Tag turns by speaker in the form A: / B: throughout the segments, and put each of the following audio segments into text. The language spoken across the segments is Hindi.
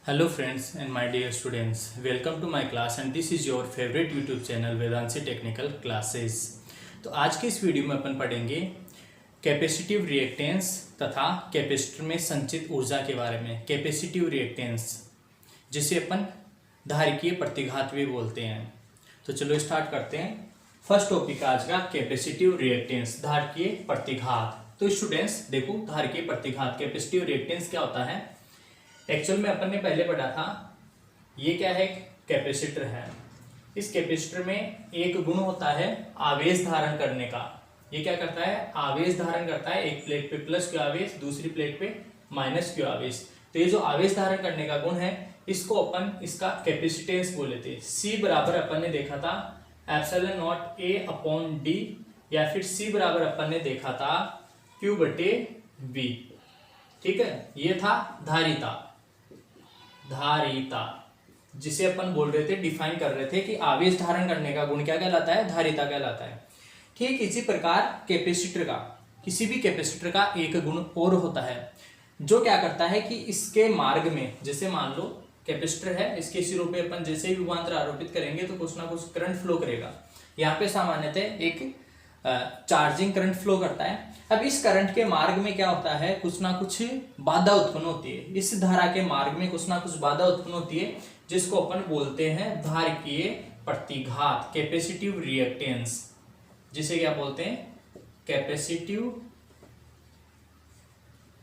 A: Hello friends and my dear students, welcome to my class and this is your favorite YouTube channel Vedanshi technical classes. तो आज के इस वीडियो में अपन पढ़ेंगे कैपेसिटिव रिएक्टेंस तथा कैपेसिटर में संचित ऊर्जा के बारे में। कैपेसिटिव रिएक्टेंस जिसे अपन धारिकीय प्रतिघात भी बोलते हैं। तो चलो स्टार्ट करते हैं। फर्स्ट टॉपिक आज का कैपेसिटिव रिएक्टेंस, धारिकीय प्रतिघात। तो स्टूडेंट्स देखो, धारिकीय प्रतिघात कैपेसिटिव रिएक्टेंस क्या होता है। एक्चुअल में अपन ने पहले पढ़ा था, ये क्या है, कैपेसिटर है। इस कैपेसिटर में एक गुण होता है आवेश धारण करने का। ये क्या करता है, आवेश धारण करता है। एक प्लेट पे प्लस क्यू आवेश, दूसरी प्लेट पे माइनस क्यू आवेश। तो ये जो आवेश धारण करने का गुण है, इसको अपन इसका कैपेसिटेंस बोले थे। C बराबर अपन ने देखा था epsilon not A upon D, या फिर C बराबर अपन ने देखा था Q बटे V। ठीक है, ये था धारिता। धारिता जिसे अपन बोल रहे थे, डिफाइन कर रहे थे कि आवेश धारण करने का गुण क्या कहलाता है, धारिता कहलाता है। ठीक इसी प्रकार कैपेसिटर का, किसी भी कैपेसिटर का एक गुण और होता है जो क्या करता है कि इसके मार्ग में, जैसे मान लो कैपेसिटर है, इसके सिरों पे अपन जैसे ही विभवांतर आरोपित करेंगे तो कुछ ना कुछ करंट फ्लो करेगा। यहाँ पे सामान्यतः एक चार्जिंग करंट फ्लो करता है। अब इस करंट के मार्ग में क्या होता है, कुछ ना कुछ बाधा उत्पन्न होती है। इस धारा के मार्ग में कुछ ना कुछ बाधा उत्पन्न होती है, जिसको अपन बोलते हैं धारिकीय प्रतिघात, कैपेसिटिव रिएक्टेंस। जिसे क्या बोलते हैं, capacitive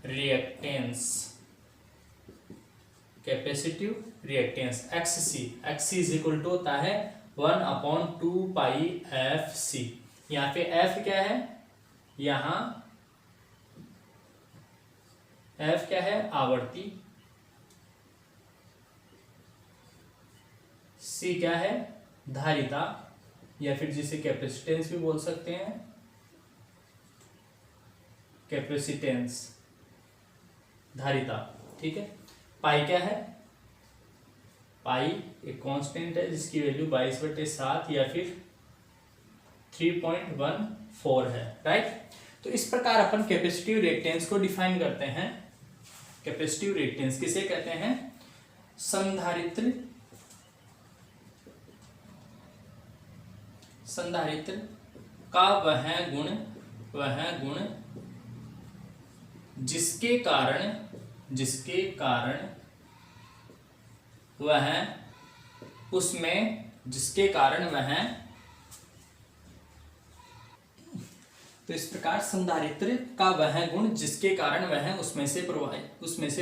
A: reactance. Capacitive reactance XC is equal to होता है 1/2 पाई FC। यहाँ पे F क्या है, यहाँ F क्या है, आवर्ती। C क्या है, धारिता, या फिर जिसे कैपेसिटेंस भी बोल सकते हैं, कैपेसिटेंस, धारिता। ठीक है, पाई क्या है, पाई एक कांस्टेंट है जिसकी वैल्यू 22/7 या फिर 3.14 है, राइट। तो इस प्रकार अपन कैपेसिटिव रिएक्टेंस को डिफाइन करते हैं। कैपेसिटिव रिएक्टेंस किसे कहते हैं, संधारित्र। संधारित्र का वह गुण जिसके कारण वह तो इस प्रकार संधारित्र का वह गुण जिसके कारण वह उसमें से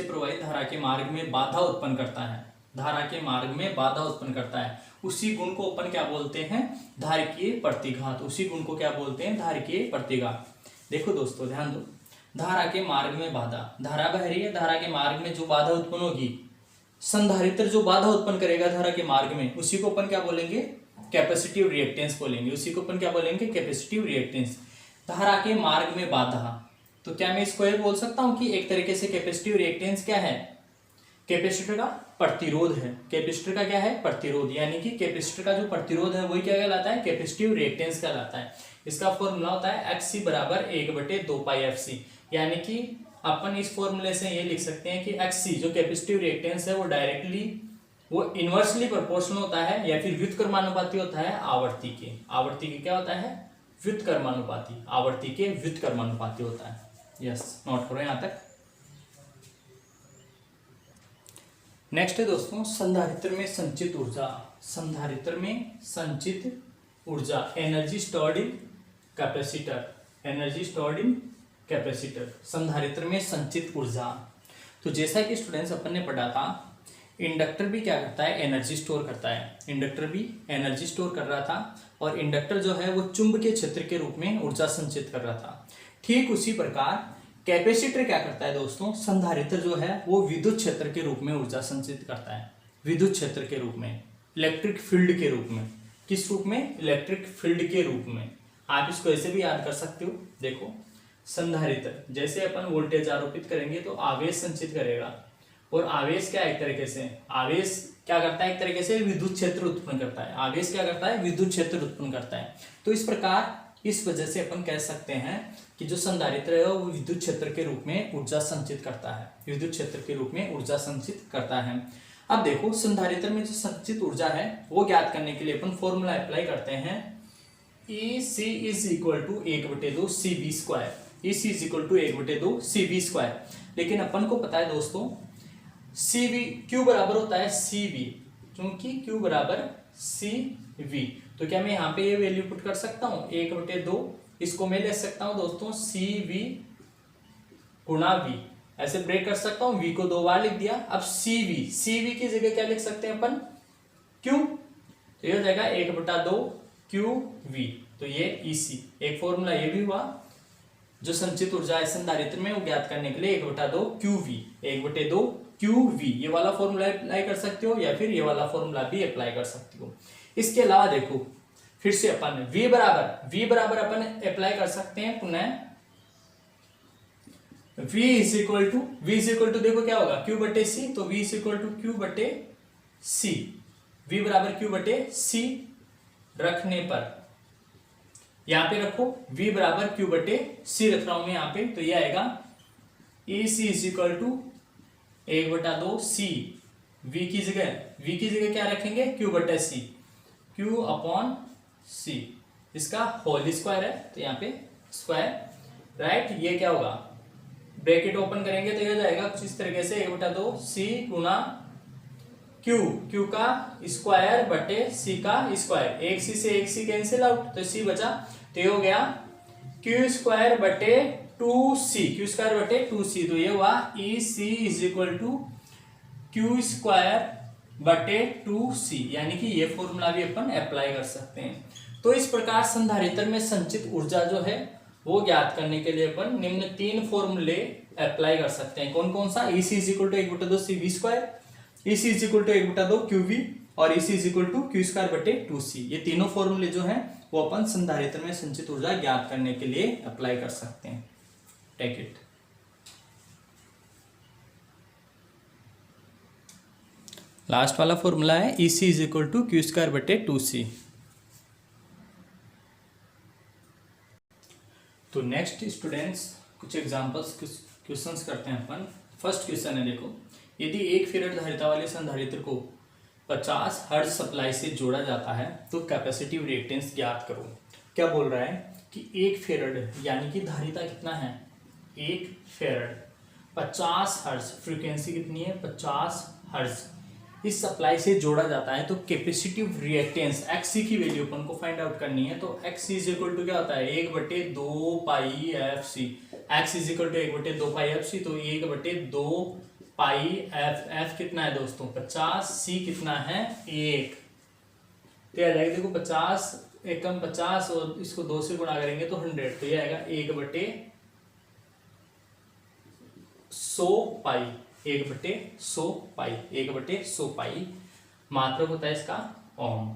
A: प्रवाहित धारा के मार्ग में बाधा उत्पन्न करता है। धारा के मार्ग में बाधा उत्पन्न करता है, उसी गुण को अपन क्या बोलते हैं, धारिकीय प्रतिघात। उसी गुण को क्या बोलते हैं, धारिकीय प्रतिघात। देखो दोस्तों ध्यान दो, धारा के मार्ग में बाधा, धारा बह रही है, धारा के मार्ग में जो बाधा उत्पन्न होगी, संधारित्र जो बाधा उत्पन्न करेगा धारा के मार्ग में, उसी को अपन क्या बोलेंगे, कैपेसिटिव रिएक्टेंस बोलेंगे। उसी को अपन क्या बोलेंगे, कैपेसिटिव रिएक्टेंस। धारा के मार्ग में बाधा, तो क्या मैं इसको ये बोल सकता हूं कि एक तरीके से कैपेसिटिव रिएक्टेंस क्या है, कैपेसिटर का प्रतिरोध है। कैपेसिटर का क्या है, प्रतिरोध, यानी कि कैपेसिटर का जो प्रतिरोध है वही क्या कहलाता है, कैपेसिटिव रिएक्टेंस कहलाता है। इसका फॉर्मूला होता है XC बराबर 1/2 पाई FC। यानी कि अपन इस फॉर्मूले से ये लिख सकते हैं कि XC जो कैपेसिटिव रिएक्टेंस है वो इनवर्सली प्रोपोर्शनल होता है, या फिर व्युत्क्रमानुपाती होता है आवर्ती के। आवर्ती के क्या होता है, व्युत्क्रमानुपाती। आवर्ती के व्युत्क्रमानुपाती होता है। यस, नोट करो यहां तक। नेक्स्ट है दोस्तों, संधारित्र में संचित ऊर्जा। संधारित्र में संचित ऊर्जा, energy stored in capacitor. Energy stored in capacitor, संधारित्र में संचित ऊर्जा। तो जैसा कि स्टूडेंट्स अपन ने पढ़ा था, इंडक्टर भी क्या करता है, एनर्जी स्टोर करता है। इंडक्टर भी एनर्जी स्टोर कर रहा था, और इंडक्टर जो है वो चुंबकीय क्षेत्र के रूप में ऊर्जा संचित कर रहा था। ठीक उसी प्रकार कैपेसिटर क्या करता है दोस्तों, संधारित्र जो है वो विद्युत क्षेत्र के रूप में ऊर्जा संचित करता है। विद्युत क्षेत्र के रूप में, इलेक्ट्रिक फील्ड के रूप में। किस रूप में, इलेक्ट्रिक फील्ड के रूप में। आप इसको ऐसे भी याद कर सकते हो। देखो, संधारित्र जैसे अपन वोल्टेज आरोपित करेंगे तो आवेश संचित करेगा, और आवेश क्या एक तरीके से, आवेश क्या करता है, एक तरीके से विद्युत क्षेत्र उत्पन्न करता है। आवेश क्या करता है, विद्युत क्षेत्र उत्पन्न करता है। तो इस प्रकार इस वजह से अपन कह सकते हैं कि जो संधारित्र है वो विद्युत क्षेत्र के रूप में ऊर्जा संचित करता है, विद्युत क्षेत्र के रूप में ऊर्जा संचित करता है। अब देखो संधारित्र में जो संचित ऊर्जा है वो ज्ञात करने के लिए अपन फॉर्मूला अप्लाई करते हैं, E C is equal to 1/2 CV square, E C is equal to 1/2 CV square. लेकिन अपन को पता है दोस्तों CV Q बराबर होता है CV, क्योंकि Q बराबर CV, तो क्या मैं यहाँ पे ये वैल्यू पुट कर सकता हूँ 1/2, इसको मैं ले सकता हूँ दोस्तों CV गुणा V, ऐसे ब्रेक कर सकता हूँ, V को 2 बार लिख दिया। अब CV की जगह क्या लिख सकते हैं अपन Q, तो ये हो जाएगा 1/2 QV, तो ये EC। एक फॉर्मूला ये भी हुआ, जो संचित ऊर्जा है संधारित्र में वो ज्ञात करने के लिए 1/2 QV, 1/2 QV ये वाला फॉर्मूला अप्लाई कर सकते हो या फिर ये वाला फॉर्मूला भी अप्लाई कर सकते हो। इसके अलावा देखो फिर से अपन V बराबर अपन अप्लाई कर सकते हैं पुनः, V इज इक्वल टू देखो क्या होगा Q/C, तो V is equal to Q/C, V बराबर Q/C रखने पर यहां पे रखो V बराबर Q/C रख रहा हूं मैं यहाँ पे, तो ये आएगा EC is equal to 1/2 C, V की जगह क्या रखेंगे Q/C, Q/C, इसका होल स्क्वायर है तो यहाँ पे स्क्वायर, राइट। ये क्या होगा ब्रैकेट ओपन करेंगे तो ये जाएगा कुछ इस तरीके से 1/2 C गुना Q का स्क्वायर बटे C का स्क्वायर, एक C से एक C कैंसिल आउट, तो C बचा, तो ये हो गया Q स्क्वायर बटे 2C, तो ये हुआ EC is equal to Q square बटे 2C, यानी कि ये फॉर्मूला भी अपन अप्लाई कर सकते हैं। तो इस प्रकार संधारित्र में संचित ऊर्जा जो है वो ज्ञात करने के लिए अपन निम्न 3 फॉर्मूले अप्लाई कर सकते हैं। कौन कौन सा, EC is equal to 1/2 CV square, EC is equal to 1/2 QV और EC is equal to Q square बटे 2C। ये तीनों फॉर्मूले जो हैं वो अपन संधारित्र में संचित ऊर्जा ज्ञात करने के लिए अप्लाई कर सकते हैं। Take it. लास्ट वाला फॉर्मूला है EC is equal to Q square बटे 2C। तो नेक्स्ट स्टूडेंट्स कुछ एग्जांपल्स क्वेश्चंस करते हैं अपन। फर्स्ट क्वेश्चन है देखो, यदि 1 फेरेड धारिता वाले संधारित्र को 50 हर्ट्ज सप्लाई से जोड़ा जाता है तो कैपेसिटिव रिएक्टेंस ज्ञात करो। क्या बोल रहा है कि 1 फेरेड यानी कि धारिता कितना है 1 फेरेड, 50 हर्ट्ज, फ्रीक्वेंसी कितनी है 50 हर्ट्ज, इस सप्लाई से जोड़ा जाता है तो कैपेसिटिव रिएक्टेंस XC की वैल्यू अपन को फाइंड आउट करनी है। तो XC इज इक्वल टू क्या होता है 1/2 pi FC, X is equal to 1/2 pi FC, तो 1/2 पाई F कितना है दोस्तों 50, C कितना है 1, तो आ जाएगा देखो 50 एकम 50 और इसको 2 से गुणा करेंगे तो 100, तो ये आएगा 1/100 पाई, 1/100 पाई मात्रक होता है इसका ओम।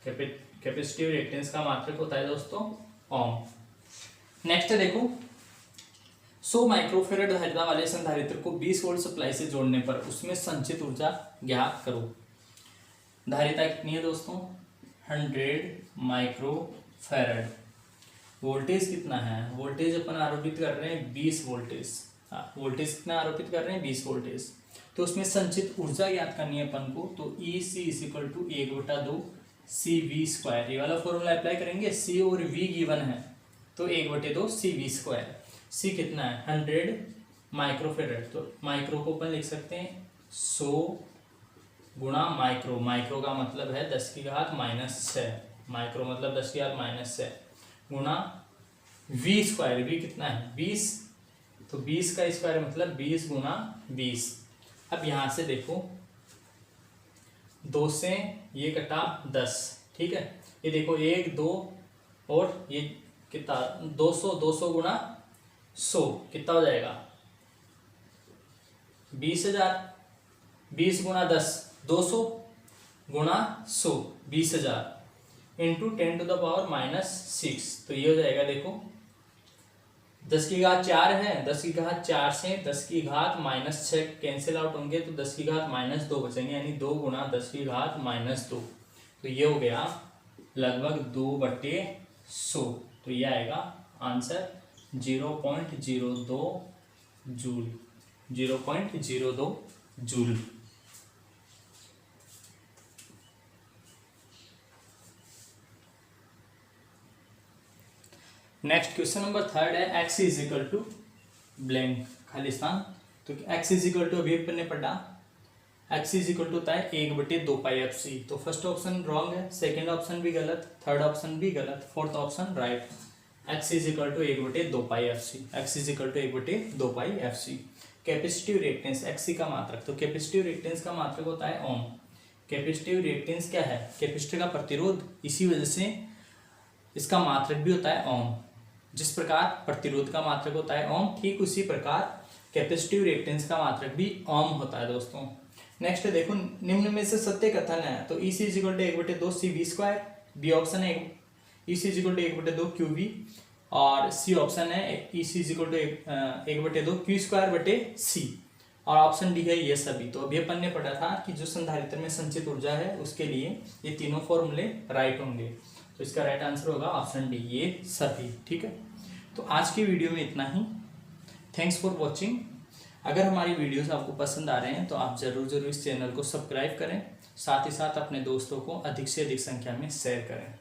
A: कैपेसिटिव रिएक्टेंस का मात्रक होता है दोस्तों ओम। नेक्स्ट देखो 100 माइक्रोफेरेड धारिता वाले संधारित्र को 20 वोल्ट सप्लाई से जोड़ने पर उसमें संचित ऊर्जा ज्ञात करो। धारिता कितनी है दोस्तों 100 माइक्रोफेरेड, वोल्टेज कितना है, वोल्टेज अपन आरोपित कर रहे हैं 20 वोल्टेज, वोल्टेज कितना आरोपित कर रहे हैं 20 वोल्टेज, तो उसमें संचित ऊर्जा ज्ञात करनी है अपन को। तो EC is equal to 1/2 CV square, ये वाला फॉर्मूला अप्लाई करेंगे, C और V गिवन है तो 1/2 CV स्क्वायर, C कितना है 100 माइक्रोफेरेड, तो माइक्रो को अपन लिख सकते हैं 100 गुणा माइक्रो, माइक्रो का मतलब है 10⁻⁻6, माइक्रो मतलब 10⁻⁻6 गुणा V स्क्वायर, V कितना है 20, तो 20 का स्क्वायर मतलब 20 गुणा 20। अब यहां से देखो 2 से ये कटा 10, ठीक है, ये देखो 1 2 और ये कितना 200 गुणा 100 कितना हो जाएगा 20,000, 20 गुणा 10 200 गुणा 100 20,000 इंटू 10⁻⁻6, तो ये हो जाएगा देखो 10 की घात 4 है, 10 की घात 4 से 10 की घात -6 कैंसिल आउट होंगे तो 10 की घात -2 बचेंगे, यानी 2 गुणा 10 की घात -2, तो ये हो गया लगभग 2/100, तो ये आएगा answer 0.02 joule, 0.02 joule. Next question number third है x is equal to blank खाली स्थान। तो x इज इक्वल टू अभी अपन ने पढ़ा x इज इक्वल टू होता है 1/2 पाई एफ सी। तो फर्स्ट ऑप्शन रॉन्ग है, सेकंड ऑप्शन भी गलत, थर्ड ऑप्शन भी गलत, fourth option right. x is equal to 1/2 pi F C. x is equal to 1/2 pi F C. Capacitive reactance xc का मात्रक। तो कैपेसिटिव रिएक्टेंस का मात्रक होता है ओम। कैपेसिटिव रिएक्टेंस क्या है? कैपेसिटर का प्रतिरोध। इसी वजह से इसका मात्रक भी होता है ओम। जिस प्रकार प्रतिरोध का मात्रक होता है ओम, ठीक उसी प्रकार कैपेसिटिव रिएक्टेंस का मात्रक भी ओम होता है दोस्तों। नेक्स्ट देखो, निम्न में से सत्य कथन है। तो EC is equal to 1/2 CV²। B option है EC is equal to 1/2 QV और सी ऑप्शन है EC is equal to 1/2 Q²/C और ऑप्शन डी है ये सभी। तो अभी अपन ने पढ़ा था कि जो संधारित्र में संचित ऊर्जा है उसके लिए ये तीनों फॉर्मूले राइट होंगे। तो इसका राइट आंसर होगा ऑप्शन डी, ये सभी। ठीक है, तो आज की वीडियो में इतना ही। Thanks for watching. अगर हमारी वीडियोस आपको पसंद आ रहे हैं तो आप ज़रूर इस चैनल को सब्सक्राइब करें, साथ ही साथ अपने दोस्तों को अधिक से अधिक संख्या में शेयर करें।